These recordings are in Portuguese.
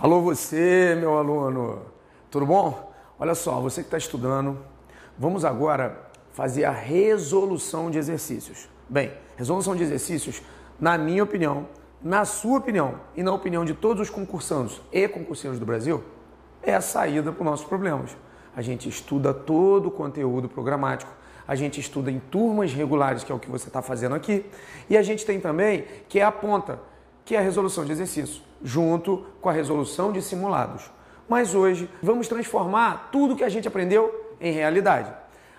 Alô você, meu aluno, tudo bom? Olha só, você que está estudando, vamos agora fazer a resolução de exercícios. Bem, resolução de exercícios, na minha opinião, na sua opinião e na opinião de todos os concursandos e concurseiros do Brasil, é a saída para os nossos problemas. A gente estuda todo o conteúdo programático, a gente estuda em turmas regulares, que é o que você está fazendo aqui, e a gente tem também, que é a ponta, que é a resolução de exercícios, junto com a resolução de simulados. Mas hoje vamos transformar tudo que a gente aprendeu em realidade.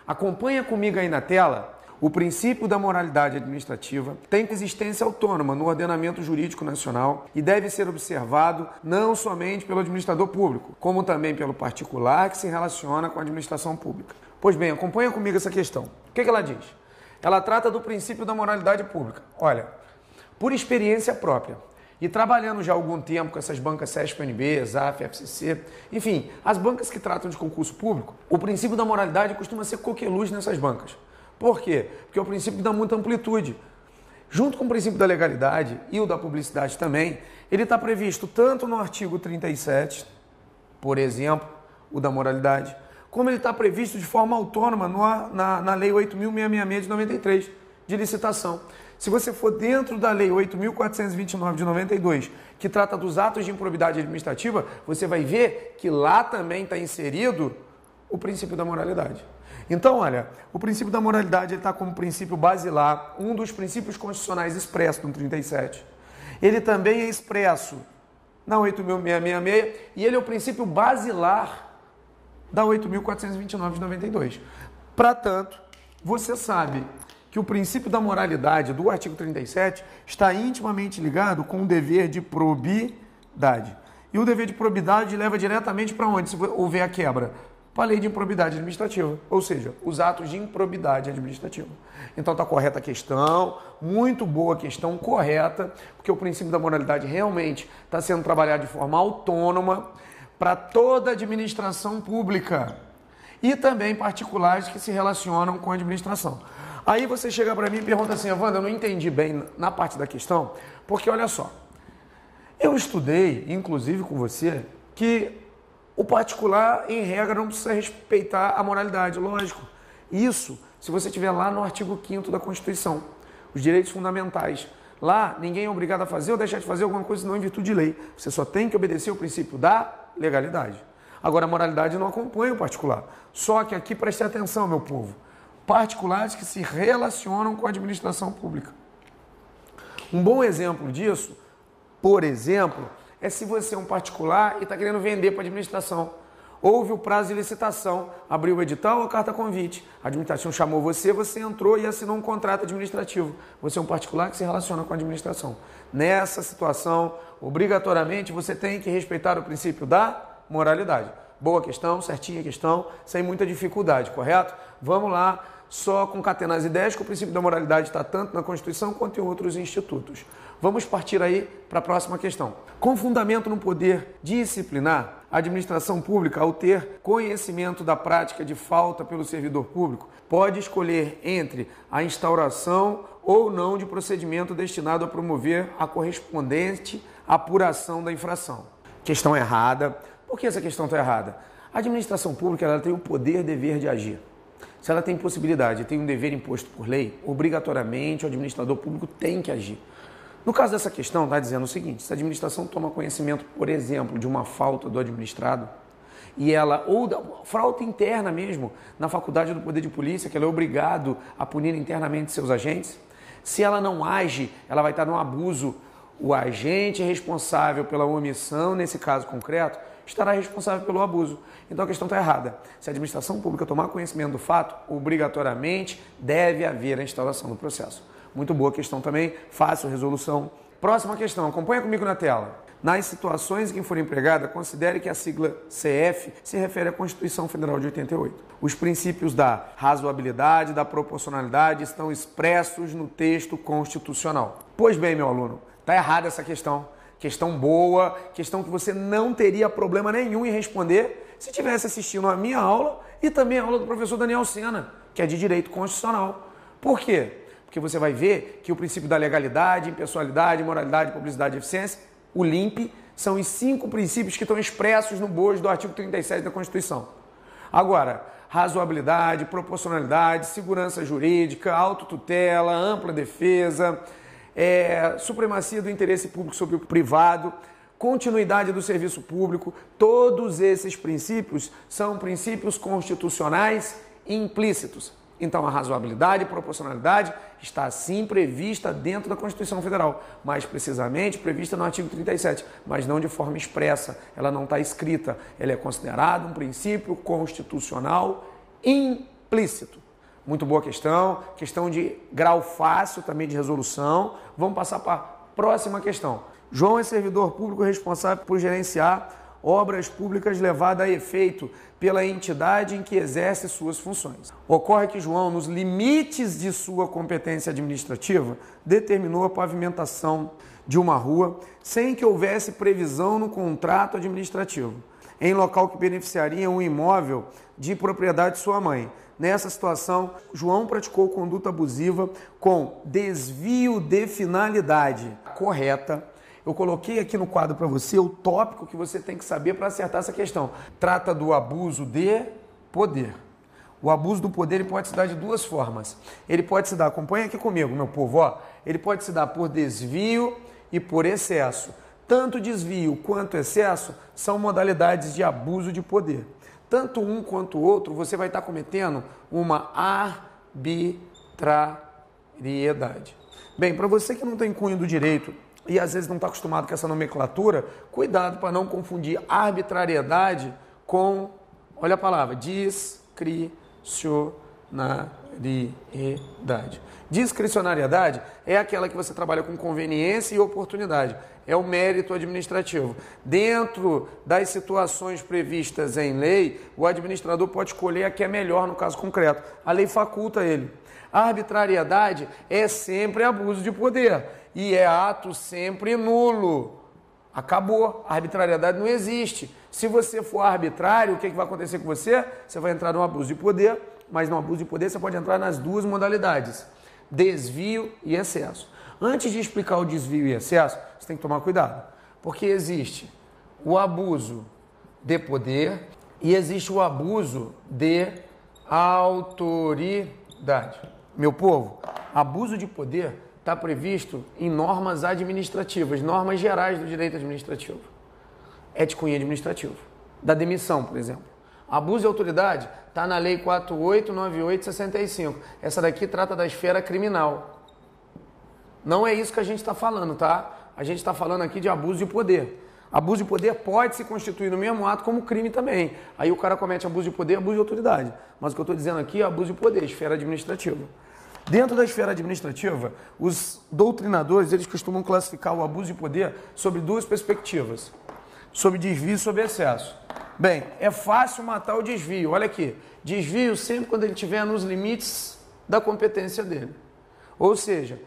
Acompanha comigo aí na tela. O princípio da moralidade administrativa tem existência autônoma no ordenamento jurídico nacional e deve ser observado não somente pelo administrador público, como também pelo particular que se relaciona com a administração pública. Pois bem, acompanha comigo essa questão. O que ela diz? Ela trata do princípio da moralidade pública. Olha, por experiência própria e trabalhando já há algum tempo com essas bancas CESP-UNB, ZAF, FCC, enfim, as bancas que tratam de concurso público, o princípio da moralidade costuma ser coqueluche nessas bancas. Por quê? Porque é o princípio que dá muita amplitude. Junto com o princípio da legalidade e o da publicidade também, ele está previsto tanto no artigo 37, por exemplo, o da moralidade, como ele está previsto de forma autônoma na Lei 8.666 de 93, de licitação. Se você for dentro da Lei 8.429 de 92, que trata dos atos de improbidade administrativa, você vai ver que lá também está inserido o princípio da moralidade. Então, olha, o princípio da moralidade está como princípio basilar, um dos princípios constitucionais expressos no 37. Ele também é expresso na 8.666 e ele é o princípio basilar da 8.429 de 92. Para tanto, você sabe que o princípio da moralidade do artigo 37 está intimamente ligado com o dever de probidade. E o dever de probidade leva diretamente para onde, se houver a quebra? Para a lei de improbidade administrativa, ou seja, os atos de improbidade administrativa. Então está correta a questão, muito boa a questão, correta, porque o princípio da moralidade realmente está sendo trabalhado de forma autônoma para toda a administração pública e também particulares que se relacionam com a administração. Aí você chega para mim e pergunta assim, Evandro, eu não entendi bem na parte da questão, porque olha só, eu estudei, inclusive com você, que o particular, em regra, não precisa respeitar a moralidade, lógico. Isso, se você estiver lá no artigo 5º da Constituição, os direitos fundamentais. Lá, ninguém é obrigado a fazer ou deixar de fazer alguma coisa senão em virtude de lei. Você só tem que obedecer o princípio da legalidade. Agora, a moralidade não acompanha o particular. Só que aqui, preste atenção, meu povo. Particulares que se relacionam com a administração pública. Um bom exemplo disso, por exemplo, é se você é um particular e está querendo vender para a administração. Houve o prazo de licitação, abriu o edital ou a carta convite. A administração chamou você, você entrou e assinou um contrato administrativo. Você é um particular que se relaciona com a administração. Nessa situação, obrigatoriamente, você tem que respeitar o princípio da moralidade. Boa questão, certinha questão, sem muita dificuldade, correto? Vamos lá, só concatenar as ideias que o princípio da moralidade está tanto na Constituição quanto em outros institutos. Vamos partir aí para a próxima questão. Com fundamento no poder disciplinar, a administração pública, ao ter conhecimento da prática de falta pelo servidor público, pode escolher entre a instauração ou não de procedimento destinado a promover a correspondente apuração da infração. Questão errada. Por que essa questão está errada? A administração pública ela tem o poder e dever de agir. Se ela tem possibilidade, tem um dever imposto por lei, obrigatoriamente o administrador público tem que agir. No caso dessa questão, está dizendo o seguinte, se a administração toma conhecimento, por exemplo, de uma falta do administrado, e ela, ou da falta interna mesmo, na faculdade do poder de polícia, que ela é obrigado a punir internamente seus agentes, se ela não age, ela vai estar no abuso. O agente responsável pela omissão, nesse caso concreto, estará responsável pelo abuso. Então a questão está errada. Se a administração pública tomar conhecimento do fato, obrigatoriamente deve haver a instauração do processo. Muito boa questão também, fácil resolução. Próxima questão, acompanha comigo na tela. Nas situações em que for empregada, considere que a sigla CF se refere à Constituição Federal de 88. Os princípios da razoabilidade e da proporcionalidade estão expressos no texto constitucional. Pois bem, meu aluno, está errada essa questão. Questão boa, questão que você não teria problema nenhum em responder se tivesse assistindo a minha aula e também a aula do professor Daniel Sena, que é de Direito Constitucional. Por quê? Porque você vai ver que o princípio da legalidade, impessoalidade, moralidade, publicidade e eficiência, o LIMP, São os 5 princípios que estão expressos no bojo do artigo 37 da Constituição. Agora, razoabilidade, proporcionalidade, segurança jurídica, autotutela, ampla defesa, supremacia do interesse público sobre o privado, continuidade do serviço público, todos esses princípios são princípios constitucionais implícitos. Então, a razoabilidade e proporcionalidade está sim prevista dentro da Constituição Federal, mais precisamente prevista no artigo 37, mas não de forma expressa, ela não está escrita, ela é considerada um princípio constitucional implícito. Muito boa questão de grau fácil também de resolução. Vamos passar para a próxima questão. João é servidor público responsável por gerenciar obras públicas levadas a efeito pela entidade em que exerce suas funções. Ocorre que João, nos limites de sua competência administrativa, determinou a pavimentação de uma rua sem que houvesse previsão no contrato administrativo, em local que beneficiaria um imóvel de propriedade de sua mãe. Nessa situação, João praticou conduta abusiva com desvio de finalidade correta. Eu coloquei aqui no quadro para você o tópico que você tem que saber para acertar essa questão. Trata do abuso de poder. O abuso do poder ele pode se dar de 2 formas. Ele pode se dar, acompanha aqui comigo, meu povo, ó. Ele pode se dar por desvio e por excesso. Tanto desvio quanto excesso são modalidades de abuso de poder. Tanto um quanto o outro, você vai estar cometendo uma arbitrariedade. Bem, para você que não tem cunho do direito e às vezes não está acostumado com essa nomenclatura, cuidado para não confundir arbitrariedade com, olha a palavra, discricionariedade. Discricionariedade é aquela que você trabalha com conveniência e oportunidade. É o mérito administrativo. Dentro das situações previstas em lei, o administrador pode escolher a que é melhor no caso concreto. A lei faculta ele. A arbitrariedade é sempre abuso de poder e é ato sempre nulo. Acabou. A arbitrariedade não existe. Se você for arbitrário, o que vai acontecer com você? Você vai entrar no abuso de poder, mas no abuso de poder você pode entrar nas 2 modalidades, desvio e excesso. Antes de explicar o desvio e excesso, você tem que tomar cuidado, porque existe o abuso de poder e existe o abuso de autoridade. Meu povo, abuso de poder está previsto em normas administrativas, normas gerais do direito administrativo. É de cunho administrativo. Da demissão, por exemplo. Abuso de autoridade está na Lei 4898/65. Essa daqui trata da esfera criminal. Não é isso que a gente está falando, tá? A gente está falando aqui de abuso de poder. Abuso de poder pode se constituir no mesmo ato como crime também. Aí o cara comete abuso de poder e abuso de autoridade. Mas o que eu estou dizendo aqui é abuso de poder, esfera administrativa. Dentro da esfera administrativa, os doutrinadores eles costumam classificar o abuso de poder sobre 2 perspectivas. Sobre desvio e sobre excesso. Bem, é fácil matar o desvio. Olha aqui, desvio sempre quando ele estiver nos limites da competência dele. Ou seja,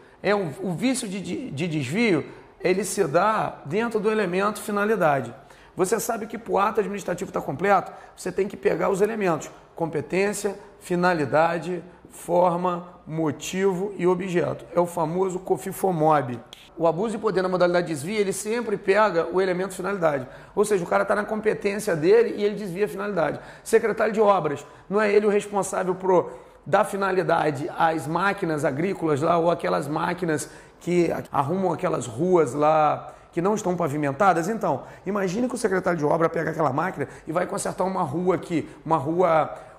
o vício de desvio, ele se dá dentro do elemento finalidade. Você sabe que para o ato administrativo estar completo, você tem que pegar os elementos competência, finalidade, forma, motivo e objeto. É o famoso COFIFOMOB. O abuso de poder na modalidade de desvio, ele sempre pega o elemento finalidade. Ou seja, o cara está na competência dele e ele desvia a finalidade. Secretário de obras, não é ele o responsável por dar finalidade às máquinas agrícolas lá ou aquelas máquinas que arrumam aquelas ruas lá que não estão pavimentadas? Então, imagine que o secretário de obra pega aquela máquina e vai consertar uma rua aqui,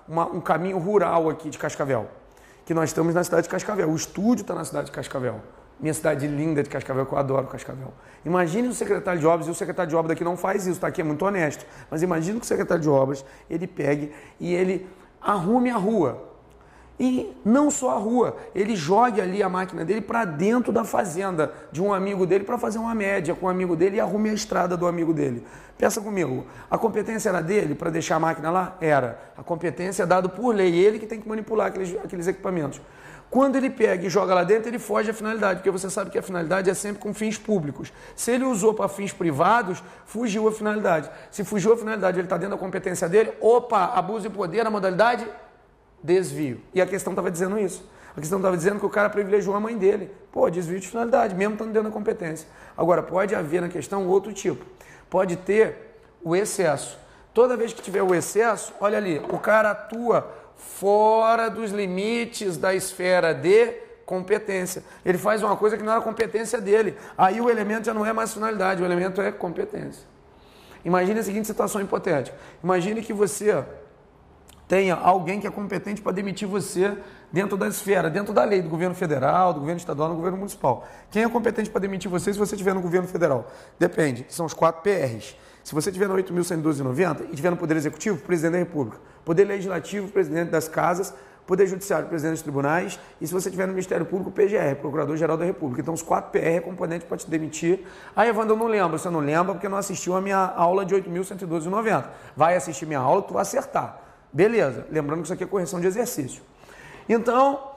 um caminho rural aqui de Cascavel, que nós estamos na cidade de Cascavel. O estúdio está na cidade de Cascavel. Minha cidade linda de Cascavel, que eu adoro Cascavel. Imagine o secretário de obras, e o secretário de obras daqui não faz isso, tá? Aqui é muito honesto. Mas imagine que o secretário de obras, ele pegue e ele arrume a rua. E não só a rua, ele jogue ali a máquina dele para dentro da fazenda de um amigo dele para fazer uma média com o amigo dele e arrume a estrada do amigo dele. Pensa comigo, a competência era dele para deixar a máquina lá? Era. A competência é dada por lei, ele que tem que manipular aqueles equipamentos. Quando ele pega e joga lá dentro, ele foge à finalidade, porque você sabe que a finalidade é sempre com fins públicos. Se ele usou para fins privados, fugiu à finalidade. Se fugiu à finalidade, ele está dentro da competência dele, opa, abuso de poder na modalidade desvio. E a questão estava dizendo isso. A questão estava dizendo que o cara privilegiou a mãe dele. Pô, desvio de finalidade, mesmo estando dentro da competência. Agora, pode haver na questão outro tipo. pode ter o excesso. Toda vez que tiver o excesso, olha ali, o cara atua fora dos limites da esfera de competência. Ele faz uma coisa que não era competência dele. Aí o elemento já não é mais finalidade, o elemento é competência. Imagine a seguinte situação hipotética. Imagine que você tenha alguém que é competente para demitir você dentro da esfera, dentro da lei do governo federal, do governo estadual, do governo municipal. Quem é competente para demitir você se você estiver no governo federal? Depende, são os 4 PRs. Se você estiver no 8.112,90 e estiver no Poder Executivo, Presidente da República. Poder Legislativo, Presidente das Casas. Poder Judiciário, Presidente dos Tribunais. E se você estiver no Ministério Público, PGR, Procurador-Geral da República. Então, os 4 PR é componente para te demitir. Aí, Evandro, eu não lembro. Você não lembra porque não assistiu a minha aula de 8.112,90. Vai assistir minha aula, tu vai acertar. Beleza. Lembrando que isso aqui é correção de exercício. Então,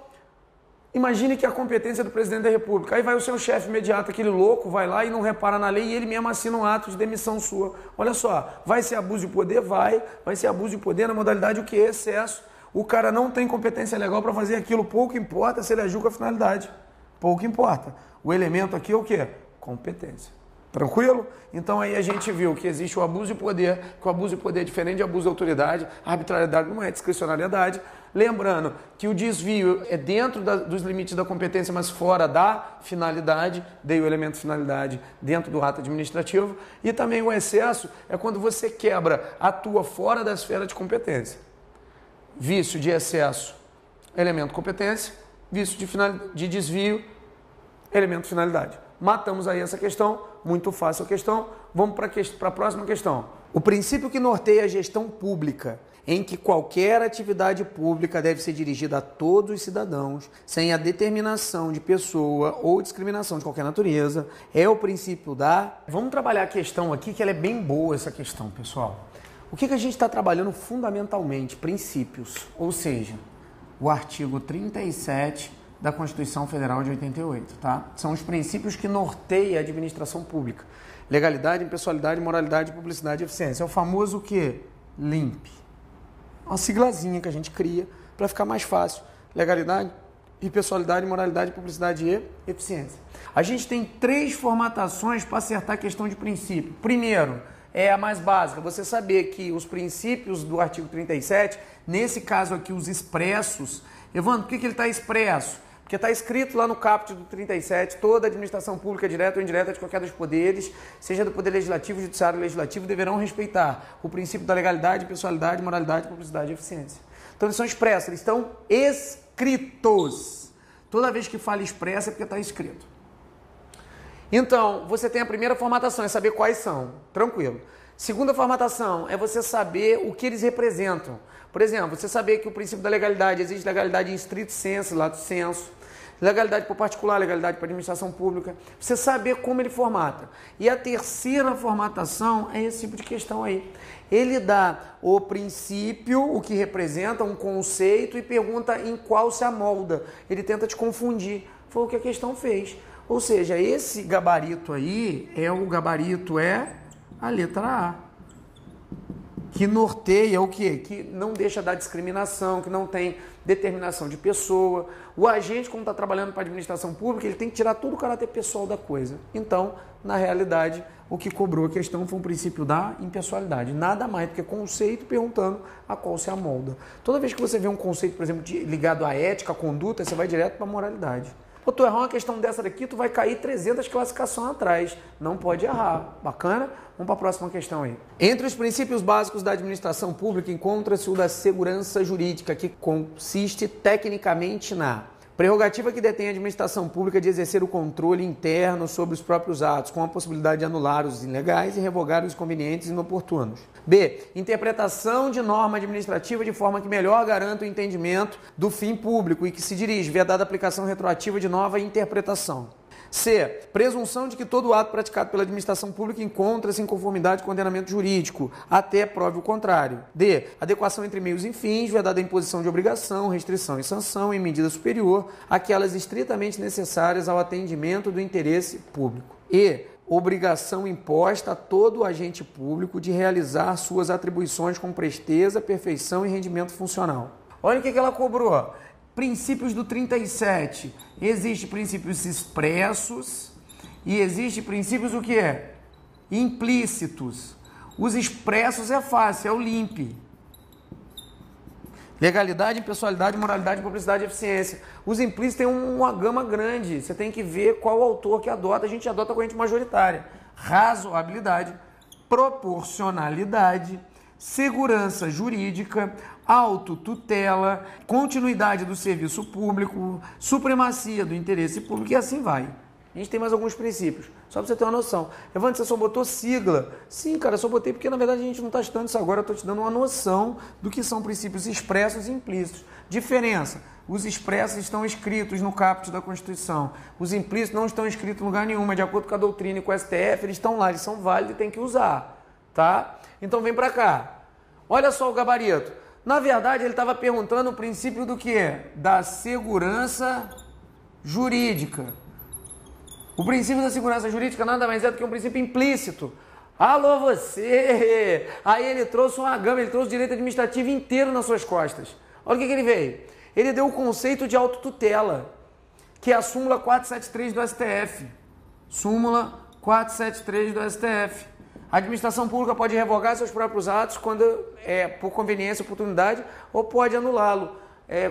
imagine que a competência do Presidente da República. Aí vai o seu chefe imediato, aquele louco, vai lá e não repara na lei e ele mesmo assina um ato de demissão sua. Olha só, vai ser abuso de poder? Vai ser abuso de poder na modalidade o que? Excesso. O cara não tem competência legal para fazer aquilo, pouco importa se ele agiu com a finalidade. Pouco importa. O elemento aqui é o quê? Competência. Tranquilo? Então aí a gente viu que existe o abuso de poder, que o abuso de poder é diferente de abuso de autoridade, a arbitrariedade não é discricionariedade. Lembrando que o desvio é dentro dos limites da competência, mas fora da finalidade, dei o elemento finalidade dentro do ato administrativo. E também o excesso é quando você quebra, atua fora da esfera de competência. Vício de excesso, elemento competência. Vício de desvio, elemento finalidade. Matamos aí essa questão, muito fácil a questão. Vamos para a próxima questão. O princípio que norteia a gestão pública, em que qualquer atividade pública deve ser dirigida a todos os cidadãos, sem a determinação de pessoa ou discriminação de qualquer natureza, é o princípio da... Vamos trabalhar a questão aqui, que ela é bem boa essa questão, pessoal. O que a gente está trabalhando fundamentalmente? Princípios, ou seja, o artigo 37 da Constituição Federal de 88, tá? São os princípios que norteiam a administração pública. Legalidade, impessoalidade, moralidade, publicidade e eficiência. É o famoso o quê? LIMP. Uma siglazinha que a gente cria para ficar mais fácil. Legalidade, impessoalidade, moralidade, publicidade e eficiência. A gente tem 3 formatações para acertar a questão de princípio. Primeiro, é a mais básica, você saber que os princípios do artigo 37, nesse caso aqui os expressos, Evandro, por que ele está expresso? Porque está escrito lá no caput do 37, toda administração pública, direta ou indireta de qualquer dos poderes, seja do Poder Legislativo, Judiciário ou Legislativo, deverão respeitar o princípio da legalidade, pessoalidade, moralidade, publicidade e eficiência. Então eles são expressos, eles estão escritos. Toda vez que fala expresso é porque está escrito. Então, você tem a primeira formatação, é saber quais são. Tranquilo. Segunda formatação é você saber o que eles representam. Por exemplo, você saber que o princípio da legalidade, existe legalidade em stricto sensu, lato sensu, legalidade para particular, legalidade para administração pública. Você saber como ele formata. E a terceira formatação é esse tipo de questão aí. Ele dá o princípio, o que representa, um conceito e pergunta em qual se amolda. Ele tenta te confundir. Foi o que a questão fez. Ou seja, esse gabarito aí é a letra A. Que norteia o quê? Que não deixa da discriminação, que não tem determinação de pessoa. O agente, como está trabalhando para a administração pública, ele tem que tirar todo o caráter pessoal da coisa. Então, na realidade, o que cobrou a questão foi um princípio da impessoalidade. Nada mais do que conceito perguntando a qual se amolda. Toda vez que você vê um conceito, por exemplo, ligado à ética, à conduta, você vai direto para a moralidade. Ou tu errar uma questão dessa daqui, tu vai cair 300 classificações atrás. Não pode errar. Bacana? Vamos para a próxima questão aí. Entre os princípios básicos da administração pública encontra-se o da segurança jurídica, que consiste tecnicamente na prerrogativa que detém a administração pública de exercer o controle interno sobre os próprios atos, com a possibilidade de anular os ilegais e revogar os inconvenientes e inoportunos. B. Interpretação de norma administrativa de forma que melhor garanta o entendimento do fim público e que se dirige, vedada aplicação retroativa de nova interpretação. C. Presunção de que todo ato praticado pela administração pública encontra-se em conformidade com o ordenamento jurídico, até prove o contrário. D. Adequação entre meios e fins, vedada a imposição de obrigação, restrição e sanção em medida superior àquelas estritamente necessárias ao atendimento do interesse público. E. Obrigação imposta a todo agente público de realizar suas atribuições com presteza, perfeição e rendimento funcional. Olha o que ela cobrou. Princípios do 37. Existem princípios expressos e existem princípios o quê? Implícitos. Os expressos é fácil, é o LIMP. Legalidade, impessoalidade, moralidade, publicidade e eficiência. Os implícitos têm uma gama grande. Você tem que ver qual autor que adota. A gente adota a corrente majoritária. Razoabilidade, proporcionalidade, segurança jurídica, autotutela, continuidade do serviço público, supremacia do interesse público e assim vai. A gente tem mais alguns princípios, só para você ter uma noção. Evandro, você só botou sigla? Sim, cara, só botei porque na verdade a gente não está estudando isso agora, eu estou te dando uma noção do que são princípios expressos e implícitos. Diferença, os expressos estão escritos no caput da Constituição, os implícitos não estão escritos em lugar nenhum, mas de acordo com a doutrina e com o STF, eles estão lá, eles são válidos e tem que usar, tá? Então vem para cá, olha só o gabarito. Na verdade ele estava perguntando o princípio do quê? Da segurança jurídica. O princípio da segurança jurídica nada mais é do que um princípio implícito. Alô, você! Aí ele trouxe uma gama, ele trouxe o direito administrativo inteiro nas suas costas. Olha o que ele veio. Ele deu o conceito de autotutela, que é a súmula 473 do STF. Súmula 473 do STF. A administração pública pode revogar seus próprios atos quando é por conveniência, oportunidade, ou pode anulá-lo.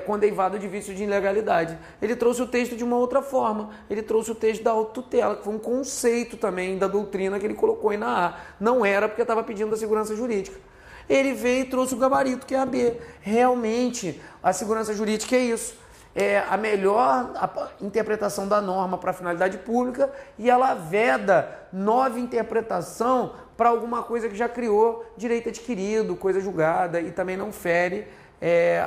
Quando é invado de vício de ilegalidade. Ele trouxe o texto de uma outra forma. Ele trouxe o texto da autotutela, que foi um conceito também da doutrina que ele colocou aí na A. Não era porque estava pedindo a segurança jurídica. Ele veio e trouxe o gabarito, que é a B. Realmente, a segurança jurídica é isso. É a melhor interpretação da norma para a finalidade pública e ela veda nova interpretação para alguma coisa que já criou direito adquirido, coisa julgada e também não fere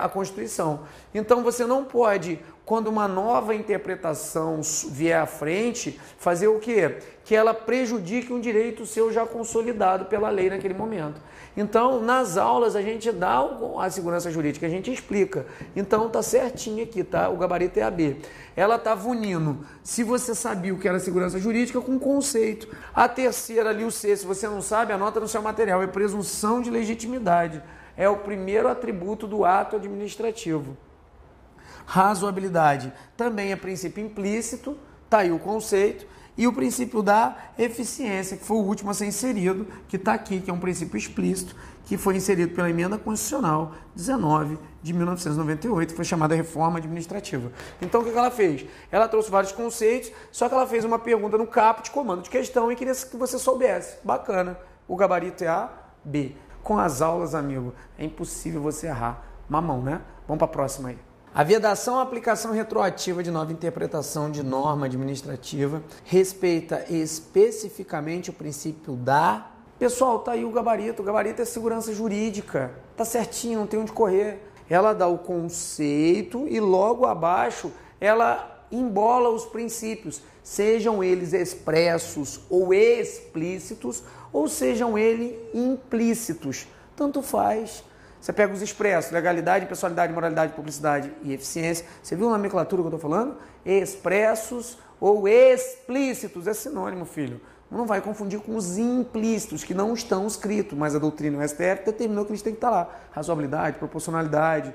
a Constituição. Então você não pode, quando uma nova interpretação vier à frente, fazer o quê? Que ela prejudique um direito seu já consolidado pela lei naquele momento. Então, nas aulas a gente dá a segurança jurídica, a gente explica. Então tá certinho aqui, tá? O gabarito é a B. Ela estava unindo, se você sabia o que era segurança jurídica, com conceito. A terceira ali, o C, se você não sabe, anota no seu material, é presunção de legitimidade. É o primeiro atributo do ato administrativo. Razoabilidade também é princípio implícito, está aí o conceito. E o princípio da eficiência, que foi o último a ser inserido, que está aqui, que é um princípio explícito, que foi inserido pela Emenda Constitucional 19 de 1998, que foi chamada Reforma Administrativa. Então, o que ela fez? Ela trouxe vários conceitos, só que ela fez uma pergunta no caput, comando de questão, e queria que você soubesse. Bacana. O gabarito é A, B. Com as aulas, amigo, é impossível você errar. Mamão, né? Vamos para a próxima aí. A vedação à aplicação retroativa de nova interpretação de norma administrativa respeita especificamente o princípio da... Pessoal, tá aí o gabarito. O gabarito é segurança jurídica. Tá certinho, não tem onde correr. Ela dá o conceito e logo abaixo ela embola os princípios, sejam eles expressos ou explícitos, ou sejam eles implícitos. Tanto faz. Você pega os expressos, legalidade, pessoalidade, moralidade, publicidade e eficiência. Você viu a nomenclatura que eu estou falando? Expressos ou explícitos. É sinônimo, filho. Não vai confundir com os implícitos, que não estão escritos, mas a doutrina e o STF determinou que eles têm que estar lá. Razoabilidade, proporcionalidade,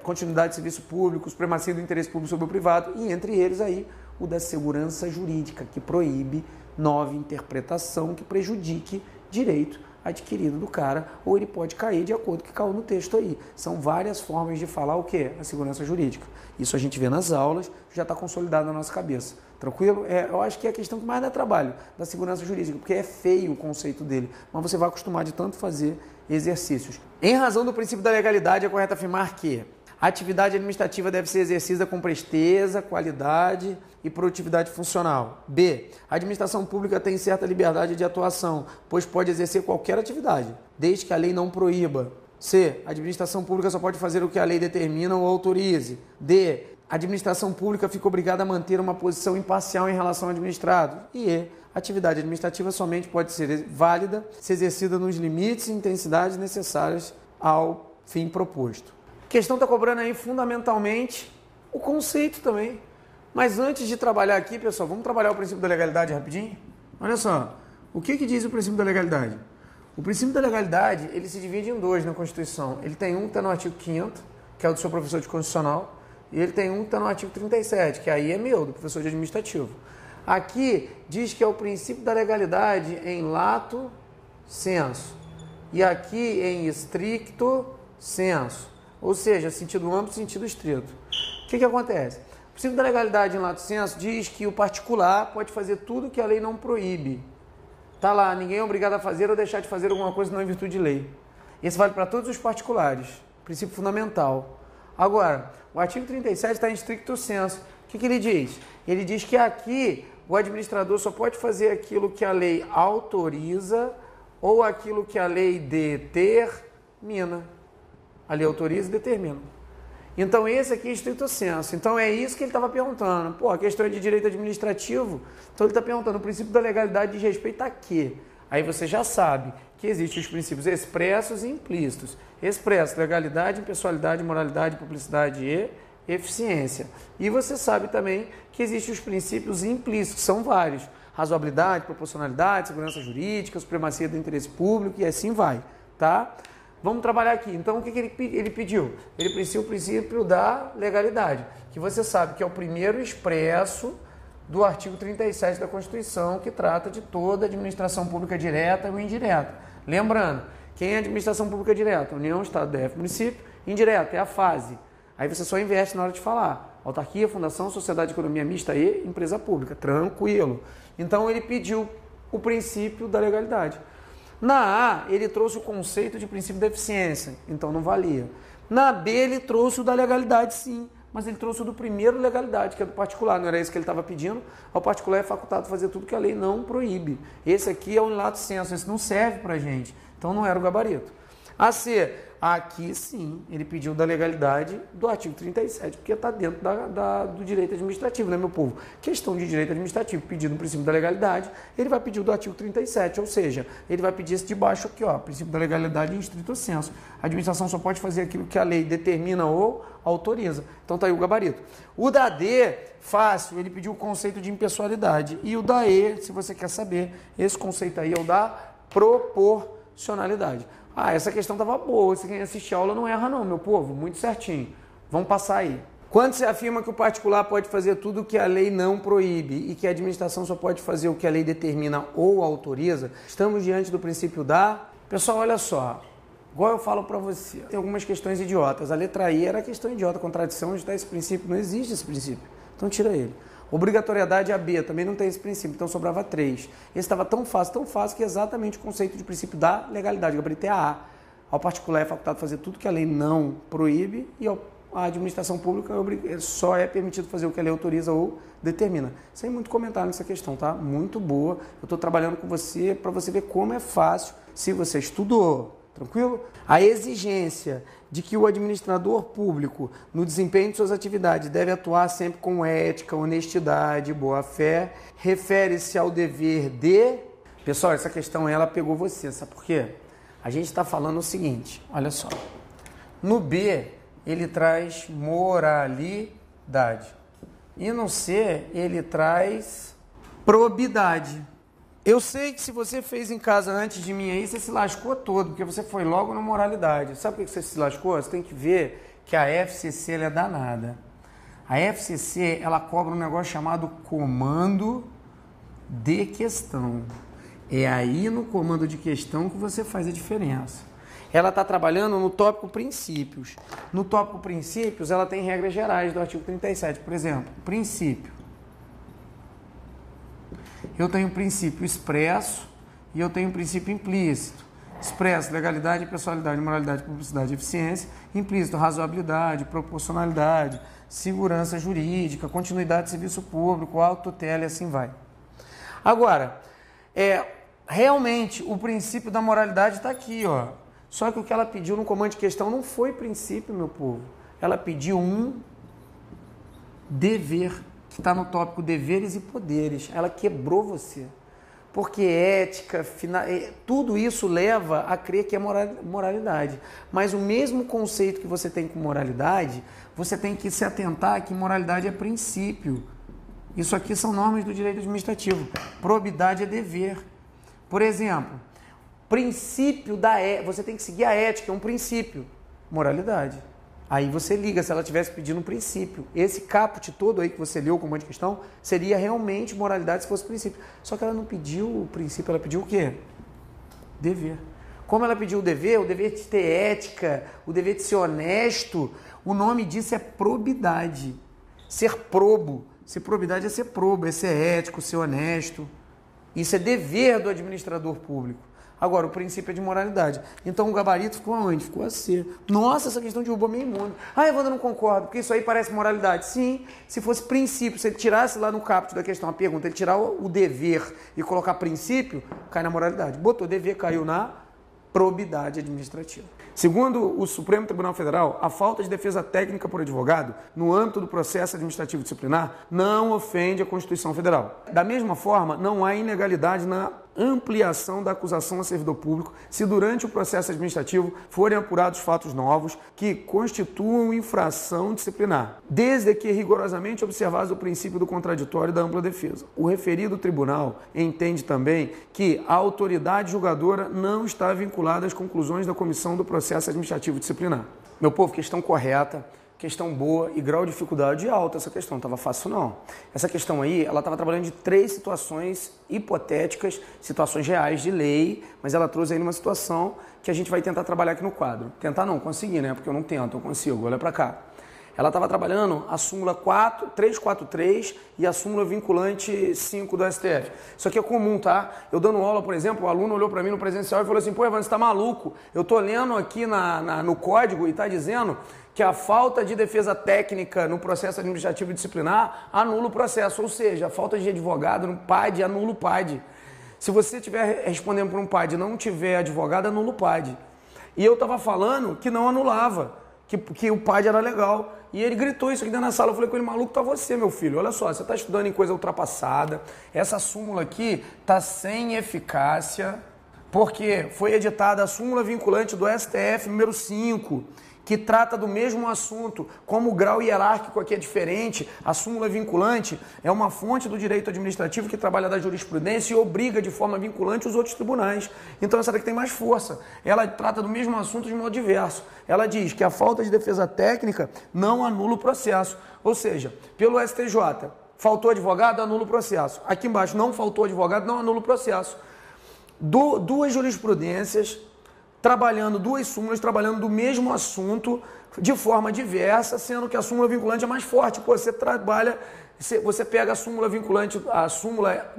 continuidade de serviço público, supremacia do interesse público sobre o privado, e entre eles aí o da segurança jurídica, que proíbe nova interpretação que prejudique direito adquirido do cara, ou ele pode cair de acordo com o que caiu no texto aí. São várias formas de falar o quê? A segurança jurídica. Isso a gente vê nas aulas, já está consolidado na nossa cabeça. Tranquilo? Eu acho que é a questão que mais dá trabalho da segurança jurídica, porque é feio o conceito dele, mas você vai acostumar de tanto fazer exercícios. Em razão do princípio da legalidade, é correto afirmar que a atividade administrativa deve ser exercida com presteza, qualidade e produtividade funcional. B. A administração pública tem certa liberdade de atuação, pois pode exercer qualquer atividade, desde que a lei não proíba. C. A administração pública só pode fazer o que a lei determina ou autorize. D. A administração pública fica obrigada a manter uma posição imparcial em relação ao administrado. E E. A atividade administrativa somente pode ser válida se exercida nos limites e intensidades necessárias ao fim proposto. A questão está cobrando aí fundamentalmente o conceito também. Mas antes de trabalhar aqui, pessoal, vamos trabalhar o princípio da legalidade rapidinho? Olha só, o que diz o princípio da legalidade? O princípio da legalidade, ele se divide em dois na Constituição. Ele tem um que está no artigo 5º, que é o do seu professor de Constitucional, e ele tem um que está no artigo 37, que aí é meu, do professor de Administrativo. Aqui diz que é o princípio da legalidade em lato sensu e aqui em stricto sensu, ou seja, sentido amplo e sentido estrito. O que acontece? O princípio da legalidade em lato sensu diz que o particular pode fazer tudo que a lei não proíbe. Está lá, ninguém é obrigado a fazer ou deixar de fazer alguma coisa não em virtude de lei. Esse vale para todos os particulares, princípio fundamental. Agora, o artigo 37 está em stricto sensu. O que ele diz? Ele diz que aqui o administrador só pode fazer aquilo que a lei autoriza ou aquilo que a lei determina. A lei autoriza e determina. Então, esse aqui é stricto sensu. Então, é isso que ele estava perguntando. Pô, a questão é de direito administrativo. Então, ele está perguntando, o princípio da legalidade diz respeito a quê? Aí você já sabe que existem os princípios expressos e implícitos. Expresso, legalidade, impessoalidade, moralidade, publicidade e eficiência. E você sabe também que existem os princípios implícitos, que são vários. Razoabilidade, proporcionalidade, segurança jurídica, supremacia do interesse público e assim vai, tá? Vamos trabalhar aqui. Então, o que ele pediu? Ele pediu o princípio da legalidade, que você sabe que é o primeiro expresso do artigo 37 da Constituição, que trata de toda administração pública direta ou indireta. Lembrando, quem é administração pública direta? União, Estado, DF, município. Indireta é a fase. Aí você só investe na hora de falar. Autarquia, fundação, sociedade de economia mista e empresa pública. Tranquilo. Então, ele pediu o princípio da legalidade. Na A, ele trouxe o conceito de princípio da eficiência, então não valia. Na B, ele trouxe o da legalidade, sim, mas ele trouxe o do primeiro legalidade, que é do particular, não era isso que ele estava pedindo? Ao particular é facultado fazer tudo que a lei não proíbe. Esse aqui é o lato sensu, esse não serve para a gente, então não era o gabarito. A C, aqui sim, ele pediu da legalidade do artigo 37, porque está dentro do direito administrativo, né, meu povo? Questão de direito administrativo, pedido no princípio da legalidade, ele vai pedir o do artigo 37, ou seja, ele vai pedir esse de baixo aqui, ó, princípio da legalidade em estrito sensu. A administração só pode fazer aquilo que a lei determina ou autoriza. Então tá aí o gabarito. O da D, fácil, ele pediu o conceito de impessoalidade. E o da E, se você quer saber, esse conceito aí é o da proporcionalidade. Ah, essa questão estava boa, se quem assistir a aula não erra não, meu povo, muito certinho. Vamos passar aí. Quando se afirma que o particular pode fazer tudo o que a lei não proíbe e que a administração só pode fazer o que a lei determina ou autoriza, estamos diante do princípio da... Pessoal, olha só, igual eu falo para você, tem algumas questões idiotas. A letra I era a questão idiota, contradição, onde está esse princípio, não existe esse princípio, então tira ele. Obrigatoriedade a B, também não tem esse princípio, então sobrava 3. Esse estava tão fácil que é exatamente o conceito de princípio da legalidade. Gabarito é a A. Ao particular é facultado fazer tudo que a lei não proíbe e a administração pública só é permitido fazer o que a lei autoriza ou determina. Sem muito comentário nessa questão, tá? Muito boa. Eu estou trabalhando com você para você ver como é fácil se você estudou. Tranquilo? A exigência de que o administrador público, no desempenho de suas atividades, deve atuar sempre com ética, honestidade, boa-fé, refere-se ao dever de... Pessoal, essa questão ela pegou você, sabe por quê? A gente está falando o seguinte, olha só. No B, ele traz moralidade. E no C, ele traz probidade. Eu sei que se você fez em casa antes de mim aí, você se lascou todo, porque você foi logo na moralidade. Sabe por que você se lascou? Você tem que ver que a FCC ela é danada. A FCC ela cobra um negócio chamado comando de questão. É aí no comando de questão que você faz a diferença. Ela está trabalhando no tópico princípios. No tópico princípios, ela tem regras gerais do artigo 37. Por exemplo, princípio. Eu tenho princípio expresso e eu tenho princípio implícito. Expresso, legalidade, impessoalidade, moralidade, publicidade e eficiência. Implícito, razoabilidade, proporcionalidade, segurança jurídica, continuidade de serviço público, autotutela e assim vai. Agora, realmente o princípio da moralidade está aqui, ó. Só que o que ela pediu no comando de questão não foi princípio, meu povo. Ela pediu um dever, que está no tópico deveres e poderes. Ela quebrou você. Porque ética, tudo isso leva a crer que é moralidade. Mas o mesmo conceito que você tem com moralidade, você tem que se atentar que moralidade é princípio. Isso aqui são normas do direito administrativo. Probidade é dever. Por exemplo, princípio da ética, você tem que seguir a ética, é um princípio. Moralidade. Aí você liga, se ela tivesse pedindo um princípio. Esse caput todo aí que você leu com um monte de questão, seria realmente moralidade se fosse princípio. Só que ela não pediu o princípio, ela pediu o quê? Dever. Como ela pediu o dever de ter ética, o dever de ser honesto, o nome disso é probidade. Ser probo. Ser probidade é ser probo, é ser ético, ser honesto. Isso é dever do administrador público. Agora, o princípio é de moralidade. Então, o gabarito ficou aonde? Ficou a C. Nossa, essa questão de Uber é meio imundo. Ah, Evandro, não concordo, porque isso aí parece moralidade. Sim, se fosse princípio, se ele tirasse lá no caput da questão a pergunta, ele tirar o dever e colocar princípio, cai na moralidade. Botou dever, caiu na probidade administrativa. Segundo o Supremo Tribunal Federal, a falta de defesa técnica por advogado no âmbito do processo administrativo disciplinar não ofende a Constituição Federal. Da mesma forma, não há ilegalidade na ampliação da acusação a servidor público se durante o processo administrativo forem apurados fatos novos que constituam infração disciplinar, desde que rigorosamente observado o princípio do contraditório e da ampla defesa. O referido tribunal entende também que a autoridade julgadora não está vinculada às conclusões da comissão do processo administrativo disciplinar. Meu povo, questão correta, questão boa e grau de dificuldade alta essa questão, não estava fácil não. Essa questão aí, ela estava trabalhando de 3 situações hipotéticas, situações reais de lei, mas ela trouxe aí uma situação que a gente vai tentar trabalhar aqui no quadro. Tentar não, conseguir, né? Porque eu não tento, eu consigo, olha para cá. Ela estava trabalhando a súmula 343 e a súmula vinculante 5 do STF. Isso aqui é comum, tá? Eu dando aula, por exemplo, o aluno olhou para mim no presencial e falou assim, pô, Evandro, você tá maluco? Eu tô lendo aqui no código e tá dizendo que a falta de defesa técnica no processo administrativo disciplinar anula o processo, ou seja, a falta de advogado no PAD anula o PAD. Se você estiver respondendo por um PAD e não tiver advogado, anula o PAD. E eu estava falando que não anulava, que o PAD era legal. E ele gritou isso aqui dentro da sala. Eu falei com ele, maluco, tá você, meu filho. Olha só, você está estudando em coisa ultrapassada. Essa súmula aqui está sem eficácia, porque foi editada a súmula vinculante do STF número 5, que trata do mesmo assunto, como o grau hierárquico aqui é diferente, a súmula vinculante é uma fonte do direito administrativo que trabalha da jurisprudência e obriga de forma vinculante os outros tribunais. Então essa daqui tem mais força. Ela trata do mesmo assunto de modo diverso. Ela diz que a falta de defesa técnica não anula o processo. Ou seja, pelo STJ, faltou advogado, anula o processo. Aqui embaixo, não faltou advogado, não anula o processo. Duas jurisprudências trabalhando, 2 súmulas trabalhando do mesmo assunto de forma diversa, sendo que a súmula vinculante é mais forte. Pô, você pega a súmula vinculante, a súmula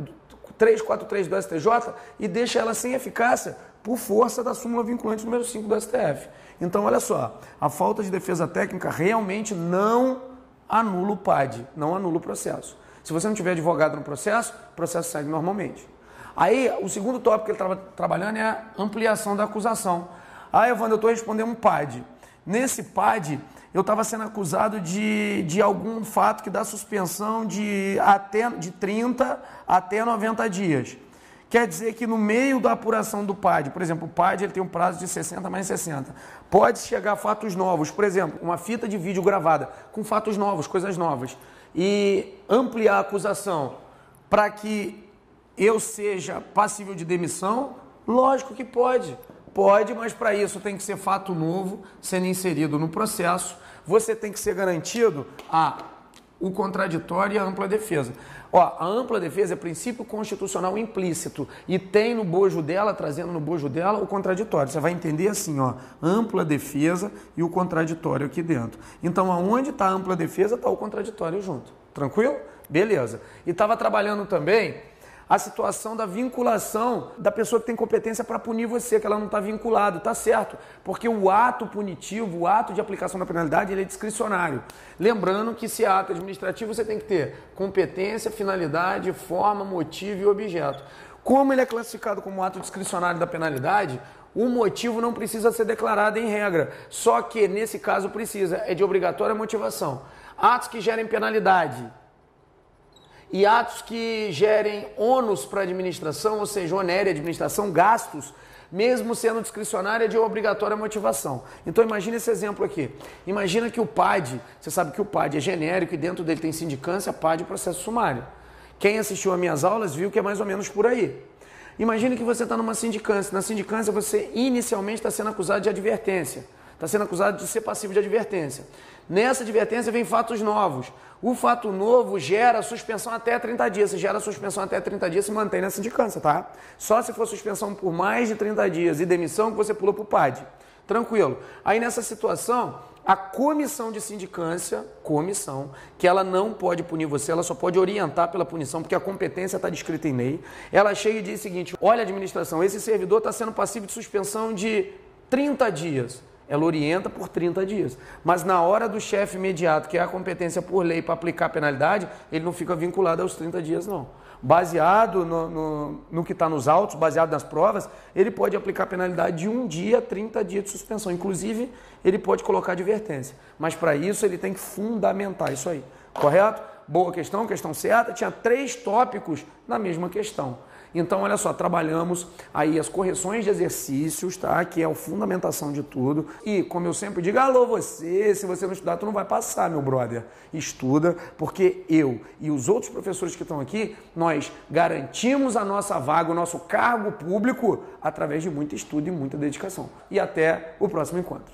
343 do STJ e deixa ela sem eficácia por força da súmula vinculante número 5 do STF. Então, olha só, a falta de defesa técnica realmente não anula o PAD, não anula o processo. Se você não tiver advogado no processo, o processo segue normalmente. Aí, o segundo tópico que ele estava trabalhando é a ampliação da acusação. Ah, Evandro, eu estou respondendo um PAD. Nesse PAD, eu estava sendo acusado de algum fato que dá suspensão de 30 até 90 dias. Quer dizer que no meio da apuração do PAD, por exemplo, o PAD ele tem um prazo de 60 mais 60. Pode chegar fatos novos, por exemplo, uma fita de vídeo gravada com fatos novos, coisas novas. E ampliar a acusação para que eu seja passível de demissão? Lógico que pode. Pode, mas para isso tem que ser fato novo sendo inserido no processo. Você tem que ser garantido o contraditório e a ampla defesa. Ó, a ampla defesa é princípio constitucional implícito e tem no bojo dela, trazendo no bojo dela, o contraditório. Você vai entender assim, ó, ampla defesa e o contraditório aqui dentro. Então, aonde está a ampla defesa, está o contraditório junto. Tranquilo? Beleza. E estava trabalhando também a situação da vinculação da pessoa que tem competência para punir você, que ela não está vinculada, tá certo? Porque o ato punitivo, o ato de aplicação da penalidade, ele é discricionário. Lembrando que se é ato administrativo, você tem que ter competência, finalidade, forma, motivo e objeto. Como ele é classificado como ato discricionário da penalidade, o motivo não precisa ser declarado em regra, só que nesse caso precisa, é de obrigatória motivação. Atos que gerem penalidade e atos que gerem ônus para a administração, ou seja, onere a administração, gastos, mesmo sendo discricionária, é de obrigatória motivação. Então imagina esse exemplo aqui. Imagina que o PAD, você sabe que o PAD é genérico e dentro dele tem sindicância, PAD e processo sumário. Quem assistiu às minhas aulas viu que é mais ou menos por aí. Imagina que você está numa sindicância. Na sindicância você inicialmente está sendo acusado de advertência. está sendo acusado de ser passivo de advertência. Nessa advertência vem fatos novos. O fato novo gera suspensão até 30 dias. Se gera suspensão até 30 dias, se mantém na sindicância, tá? Só se for suspensão por mais de 30 dias e demissão que você pula para o PAD. Tranquilo. Aí nessa situação, a comissão de sindicância, que ela não pode punir você, ela só pode orientar pela punição, porque a competência está descrita em lei. Ela chega e diz o seguinte: olha, administração, esse servidor está sendo passivo de suspensão de 30 dias. Ela orienta por 30 dias. Mas na hora do chefe imediato, que é a competência por lei para aplicar a penalidade, ele não fica vinculado aos 30 dias, não. Baseado no que está nos autos, baseado nas provas, ele pode aplicar a penalidade de 1 dia a 30 dias de suspensão. Inclusive, ele pode colocar advertência. Mas para isso, ele tem que fundamentar isso aí. Correto? Boa questão, questão certa. Tinha 3 tópicos na mesma questão. Então, olha só, trabalhamos aí as correções de exercícios, tá? Que é a fundamentação de tudo. E, como eu sempre digo, alô você, se você não estudar, tu não vai passar, meu brother. Estuda, porque eu e os outros professores que estão aqui, nós garantimos a nossa vaga, o nosso cargo público, através de muito estudo e muita dedicação. E até o próximo encontro.